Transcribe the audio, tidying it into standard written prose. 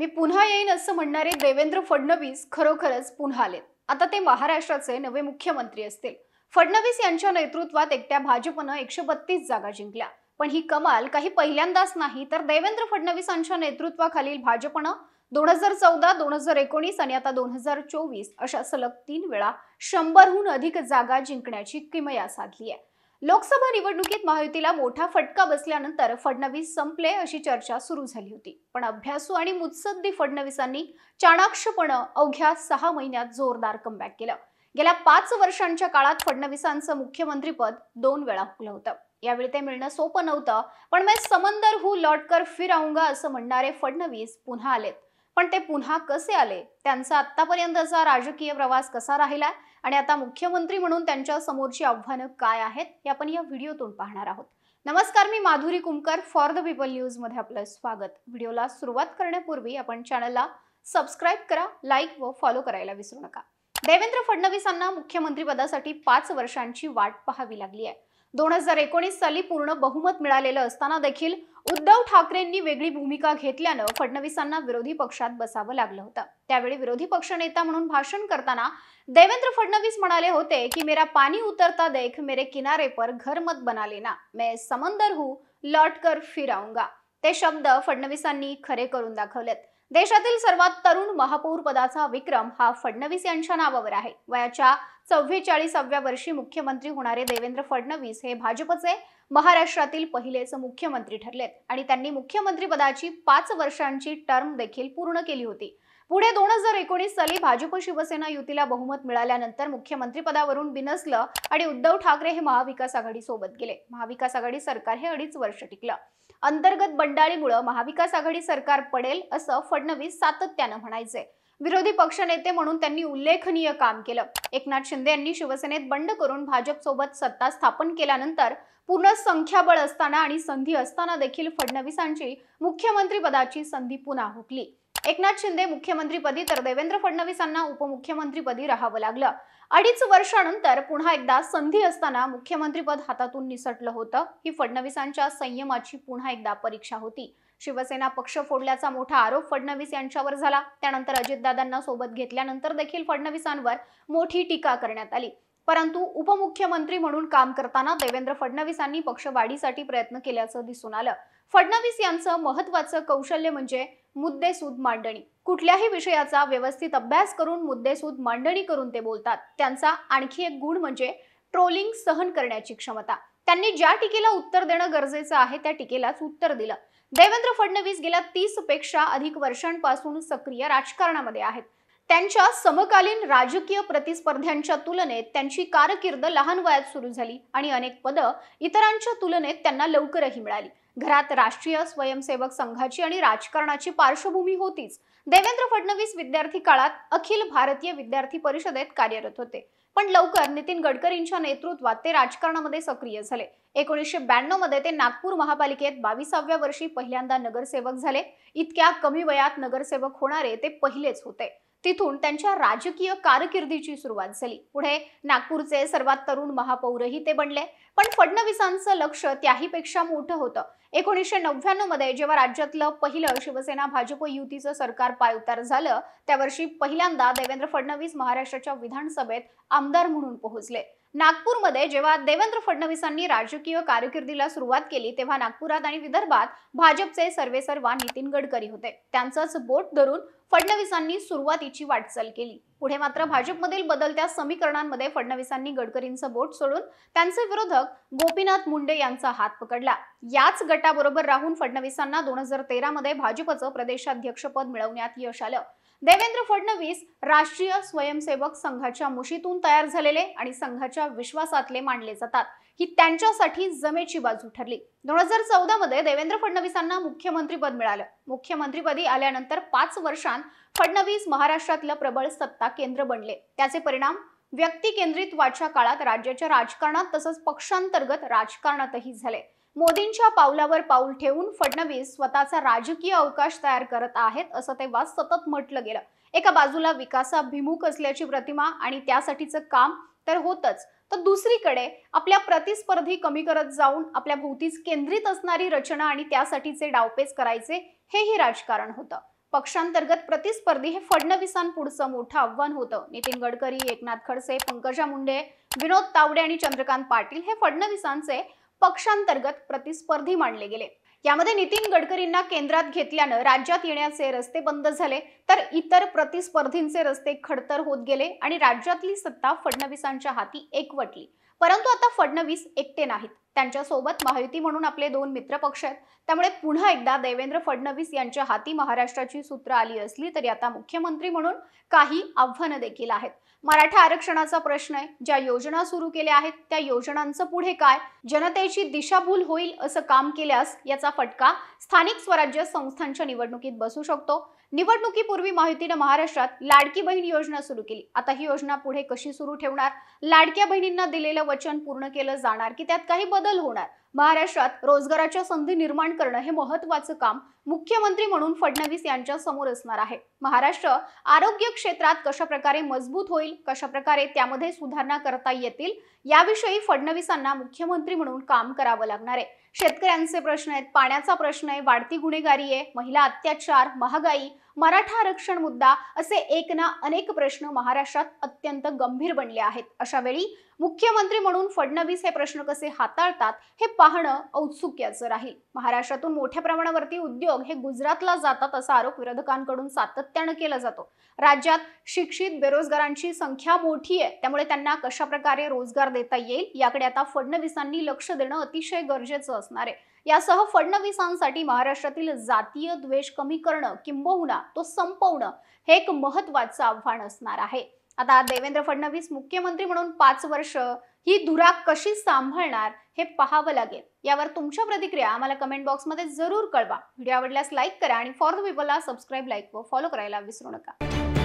मी पुन्हा येईन असं म्हणणारे देवेंद्र फडणवीस खरोखरच पुन्हा आलेत। आता ते महाराष्ट्राचे नवे मुख्यमंत्री असतील। फडणवीस यांच्या नेतृत्वात एकट्या भाजपनं 132 जागा जिंकल्या। पण ही कमाल काही पहिल्यांदाच नाही, तर देवेंद्र फडणवीसांच्या नेतृत्वाखालील भाजपनं 2014, 2019 आणि आता 2024 अशा सलग 3 वेळा 100हून अधिक जागा जिंकण्याची किमया साधली आहे। लोकसभा निवडणुकीत महायुतीला मोठा फटका बसल्यानंतर फडणवीस संपले अशी चर्चा सुरू झाली होती। पण अभ्यासू आणि मुत्सद्दी फडणवीसांनी चाणाक्षपणे अवघ्या 6 महिन्यात जोरदार कमबॅक केलं। गेल्या 5 वर्षांच्या काळात फडणवीसांचं मुख्यमंत्रीपद 2 वेळा हुकलं होतं। यावेळी ते मिळणं सोपं नव्हतं, पण मैं समंदर हूं लौटकर फिर आऊंगा असं म्हणणारे फडणवीस पुन्हा आलेत। पण ते पुन्हा कसे आले, त्यांचा आतापर्यंतचा राजकीय प्रवास कसा राहिला आणि आता मुख्यमंत्री म्हणून त्यांच्या समोरची आव्हानं काय आहेत हे आपण या व्हिडिओतून पाहणार आहोत। नमस्कार, मी Madhuri Kumkar, for the People News मध्ये आपलं स्वागत। व्हिडिओला सुरुवात करण्यापूर्वी आपण चॅनलला सबस्क्राइब करा, लाईक व फॉलो करायला विसरू नका। देवेंद्र फडणवीसांना मुख्यमंत्री पदासाठी 5 वर्षांची वाट पाहावी लागली आहे। 2019 साली पूर्ण बहुमत मिळालेलं असताना देखील उद्धव ठाकरेंनी वेगळी भूमिका घेतल्यानं फडणवीसांना विरोधी पक्षात बसावं लागलं होतं। त्यावेळी विरोधी पक्षनेता म्हणून भाषण करताना देवेंद्र फडणवीस म्हणाले होते की मेरा पानी उतरता देख मेरे किनारे पर घर मत बना लेना, मैं समंदर हूं लौटकर फिर आऊंगा। ते शब्द फडणवीसांनी खरे करून दाखवलेत। देशातील सर्वात तरुण महापौर पदाचा विक्रम हा फडणवीस यांच्या नावावर आहे। वयाच्या 44व्या वर्षी मुख्यमंत्री होणारे देवेंद्र फडणवीस हे भाजपचे महाराष्ट्रातील पहिलेच मुख्यमंत्री ठरलेत आणि त्यांनी मुख्यमंत्री पदाची 5 वर्षांची टर्म देखील पूर्ण केली होती। पुढे 2019 साली भाजप शिवसेना युतीला बहुमत मिळाल्यानंतर मुख्यमंत्री पदावरून बिनसलं आणि उद्धव ठाकरे हे महाविकास आघाडी सोबत गेले। महाविकास आघाडी सरकार हे 2.5 वर्ष टिकलं। अंतर्गत बंडाळीमुळे महाविकास आघाडी सरकार पडेल असं फडणवीस सातत्यानं म्हणायचे। विरोधी पक्षनेते म्हणून त्यांनी उल्लेखनीय काम केलं। एकनाथ शिंदे यांनी शिवसेनेत बंड करून भाजप सोबत सत्ता स्थापन केल्यानंतर पूर्ण संख्याबळ असताना आणि संधी असताना देखील फडणवीसांची मुख्यमंत्री पदाची संधी पुन्हा हुकली। एकनाथ शिंदे मुख्यमंत्रीपदी तर देवेंद्र फडणवीसांना उपमुख्यमंत्रीपदी राहावं लागलं। 2.5 वर्षानंतर पुन्हा एकदा संधी असताना मुख्यमंत्रीपद हातातून निसटलं होतं। ही फडणवीसांच्या संयमाची पुन्हा एकदा परीक्षा होती। शिवसेना पक्ष फोडल्याचा मोठा आरोप फडणवीस यांच्यावर झाला। त्यानंतर अजितदादांना सोबत घेतल्यानंतर देखील फडणवीसांवर मोठी टीका करण्यात आली। परंतु उपमुख्यमंत्री म्हणून काम करताना देवेंद्र फडणवीसांनी पक्षवाढीसाठी प्रयत्न केल्याचं दिसून आलं। फडणवीस यांचं महत्त्वाचं कौशल्य म्हणजे मुद्देसूद मांडणी। कुठल्याही विषयाचा व्यवस्थित अभ्यास करून मुद्देसूद मांडणी करून ते बोलतात। त्यांचा आणखी एक गुण म्हणजे ट्रोलिंग सहन करण्याची क्षमता। त्यांनी ज्या टीकेला उत्तर देणं गरजेचं आहे त्या टीकेलाच उत्तर दिलं। देवेंद्र फडणवीस गेल्या 30 पेक्षा अधिक वर्षांपासून सक्रिय राजकारणामध्ये आहेत। त्यांच्या समकालीन राजकीय प्रतिस्पर्ध्यांच्या तुलनेत त्यांची कारकीर्द लहान वयात सुरू झाली आणि अनेक पदं इतरांच्या तुलनेत त्यांना लवकरही मिळाली। घरात राष्ट्रीय स्वयंसेवक संघाची आणि राजकारणाची पार्श्वभूमी होतीच। देवेंद्र फडणवीस विद्यार्थी काळात अखिल भारतीय विद्यार्थी परिषदेत कार्यरत होते, पण लवकर नितीन गडकरींच्या नेतृत्वात ते राजकारणामध्ये सक्रिय झाले। 1992 मध्ये ते नागपूर महापालिकेत 22व्या वर्षी पहिल्यांदा नगरसेवक झाले। इतक्या कमी वयात नगरसेवक होणारे ते पहिलेच होते। तिथून त्यांच्या राजकीय कारकिर्दीची सुरुवात झाली। पुढे नागपूरचे सर्वात तरुण महापौरही ते बनले। पण फडणवीसांचं लक्ष त्याहीपेक्षा मोठं होतं। 1999 मध्ये जेव्हा राज्यातलं पहिलं शिवसेना भाजप युतीचं सरकार पायउतार झालं, त्या वर्षी पहिल्यांदा देवेंद्र फडणवीस महाराष्ट्राच्या विधानसभेत आमदार म्हणून पोहोचले। नागपूरमध्ये जेव्हा देवेंद्र फडणवीसांनी राजकीय कारकिर्दीला सुरुवात केली, तेव्हा नागपुरात आणि विदर्भात भाजपचे सर्वेसर्वा नितीन गडकरी होते। त्यांचंच बोट धरून फडणवीसांनी सुरुवातीची वाटचाल केली। पुढे मात्र भाजपमधील बदलत्या समीकरणांमध्ये फडणवीसांनी गडकरींचं बोट सोडून त्यांचे विरोधक गोपीनाथ मुंडे यांचा हात पकडला। याच गटाबरोबर राहून फडणवीसांना 2013 मध्ये भाजपचं प्रदेशाध्यक्षपद मिळवण्यात यश आलं। देवेंद्र फडणवीस राष्ट्रीय स्वयंसेवक संघाच्या मुशीतून तयार झालेले आणि संघाच्या विश्वासातले मानले जातात। ही त्यांच्यासाठी जमेची बाजू ठरली। 2014 मध्ये देवेंद्र फडणवीसांना मुख्यमंत्रीपद मिळालं। मुख्यमंत्रीपदी आल्यानंतर 5 वर्षांत फडणवीस महाराष्ट्रातलं प्रबळ सत्ता केंद्र बनले। त्याचे परिणाम व्यक्ती केंद्रित्वाच्या काळात राज्याच्या राजकारणात तसंच पक्षांतर्गत राजकारणातही झाले। मोदींच्या पावलावर पाऊल ठेवून फडणवीस स्वतःचा राजकीय अवकाश तयार करत आहेत असं तेव्हा सतत म्हटलं गेलं। एका बाजूला विकासाभिमुख असल्याची प्रतिमा आणि त्यासाठीचं काम तर होतच, तर दुसरीकडे आपल्या प्रतिस्पर्धी कमी करत जाऊन आपल्या भोवतीच केंद्रित असणारी रचना आणि त्यासाठीचे डावपेच करायचे, हेही राजकारण होतं। पक्षांतर्गत प्रतिस्पर्धी हे फडणवीसांपुढचं मोठं आव्हान होतं. नितीन गडकरी, एकनाथ खडसे, पंकजा मुंडे, विनोद तावडे आणि चंद्रकांत पाटील हे फडणवीसांचे पक्षांतर्गत प्रतिस्पर्धी मानले गेले. यामध्ये नितीन गडकरींना केंद्रात घेतल्यानं राज्यात येण्याचे रस्ते बंद झाले, तर इतर प्रतिस्पर्धींचे रस्ते खडतर होत गेले आणि राज्यातली सत्ता फडणवीसांच्या हाती एकवटली. परंतु आता फडणवीस एकटे नाहीत. त्यांच्यासोबत महायुती म्हणून आपले 2 मित्रपक्ष आहेत. त्यामुळे पुन्हा एकदा देवेंद्र फडणवीस यांच्या हाती महाराष्ट्राची सूत्र आली असली तरी आता मुख्यमंत्री म्हणून काही आव्हानं देखील आहेत. मराठा आरक्षणाचा प्रश्न आहे. ज्या योजना सुरू केल्या आहेत त्या योजनांचं पुढे काय? जनतेची दिशाभूल होईल असं काम केल्यास याचा फटका स्थानिक स्वराज्य संस्थांच्या निवडणुकीत बसू शकतो. निवडणुकीपूर्वी महायुतीने महाराष्ट्रात लाडकी बहीण योजना सुरू केली. आता ही योजना पुढे कशी सुरू ठेवणार? लाडक्या बहिणींना दिलेलं वचन पूर्ण केलं जाणार की त्यात काही बदल होणार? महाराष्ट्रात रोजगाराच्या संधी निर्माण करणं हे महत्त्वाचं काम मुख्यमंत्री म्हणून फडणवीस यांच्या समोर असणार आहे. महाराष्ट्र आरोग्य क्षेत्रात कशा प्रकारे मजबूत होईल, कशा प्रकारे त्यामध्ये सुधारणा करता येतील याविषयी फडणवीसांना मुख्यमंत्री म्हणून काम करावं लागणार आहे. शेतकऱ्यांचे प्रश्न आहेत, पाण्याचा प्रश्न आहे, वाढती गुन्हेगारी आहे, महिला अत्याचार, महागाई, मराठा आरक्षण मुद्दा असे एक ना अनेक प्रश्न महाराष्ट्रात अत्यंत गंभीर बनले आहेत. अशा वेळी मुख्यमंत्री म्हणून फडणवीस हे प्रश्न कसे हाताळतात हे पाहणं औत्सुक्याचं राहील. महाराष्ट्रातून मोठ्या प्रमाणावरती उद्योग हे गुजरातला जातात असा आरोप विरोधकांकडून सातत्याने केला जातो. राज्यात शिक्षित बेरोजगारांची संख्या मोठी आहे, त्यामुळे त्यांना कशा प्रकारे रोजगार देता येईल याकडे आता फडणवीसांनी लक्ष देणं अतिशय गरजेचं असणार आहे. यासह फडणवीसांसाठी महाराष्ट्रातील जातीय द्वेष कमी करणं किंबहुना तो संपवणं हे एक महत्त्वाचं आव्हान असणार आहे. आता देवेंद्र फडणवीस मुख्यमंत्री म्हणून 5 वर्ष ही धुरा कशी सांभाळणार हे पाहावं लागेल. यावर तुमच्या प्रतिक्रिया आम्हाला कमेंट बॉक्समध्ये जरूर कळवा. व्हिडिओ आवडल्यास लाईक करा आणि फॉर द पीपलला सबस्क्राईब, लाईक व फॉलो करायला विसरू नका.